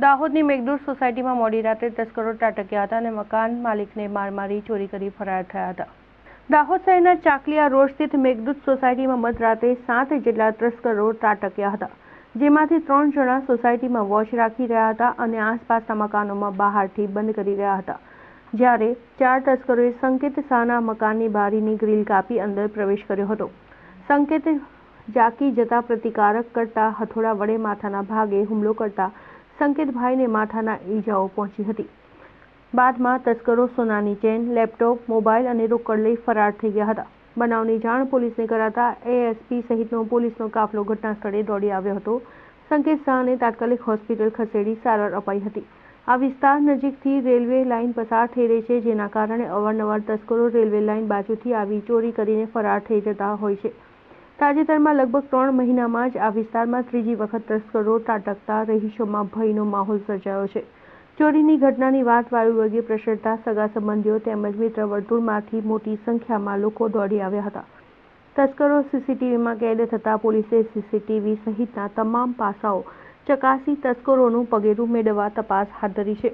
દાહોદની મેઘદૂત સોસાયટીમાં મોડી રાત્રે તસ્કરો ત્રાટક્યા હતા અને મકાન માલિકને માર મારી ચોરી કરી ફરાર થયા હતા. દાહોદ શહેરના ચાકલિયા રોડ સ્થિત મેઘદૂત સોસાયટીમાં મધરાત્રે 7 જેટલા તસ્કરો ત્રાટક્યા હતા, જેમાંથી 3 જણા સોસાયટીમાં વોચ રાખી રહ્યા હતા અને આસપાસના મકાનોમાં બહારથી બંધ કરી રહ્યા હતા, જ્યારે 4 તસ્કરોએ સંકેત શાહના મકાનની બારીની ગ્રીલ કાપી અંદર પ્રવેશ કર્યો હતો. સંકેત જાકી જતા પ્રતિકારક કરતા હથોડા વડે માથાના ભાગે હુમલો કરતા સંકેતભાઈને માથાના ઈજાઓ પહોંચી હતી. બાદમાં તસ્કરો સોનાની ચેન, લેપટોપ, મોબાઈલ અને રોકડ લઈ ફરાર થઈ ગયા હતા. બનાવની જાણ પોલીસને કરાતા એએસપી સહિતનો પોલીસનો કાફલો ઘટના સ્થળે દોડી આવ્યો હતો. સંકેત શાહને તાત્કાલિક હોસ્પિટલ ખસેડી સારવાર અપાઈ હતી. આ વિસ્તાર નજીકથી રેલવે લાઇન પસાર થઈ રહી છે, જેના કારણે અવારનવાર તસ્કરો રેલવે લાઇન બાજુથી આવી ચોરી કરીને ફરાર થઈ જતા હોય છે. તાજેતરમાં લગભગ 3 મહિનામાં જ આ વિસ્તારમાં ત્રીજી વખત તસ્કરો ત્રાટકતા રહીશોમાં ભયનો માહોલ સર્જાયો છે. ચોરીની ઘટનાની વાત વાયુવેગે પ્રસરતા સગા સંબંધીઓ તેમજ મિત્ર વર્તુળમાંથી મોટી સંખ્યામાં લોકો દોડી આવ્યા હતા. તસ્કરો સીસીટીવીમાં કેદ થતા પોલીસે સીસીટીવી સહિતના તમામ પાસાઓ ચકાસી તસ્કરોનું પગેરું મેળવવા તપાસ હાથ ધરી છે.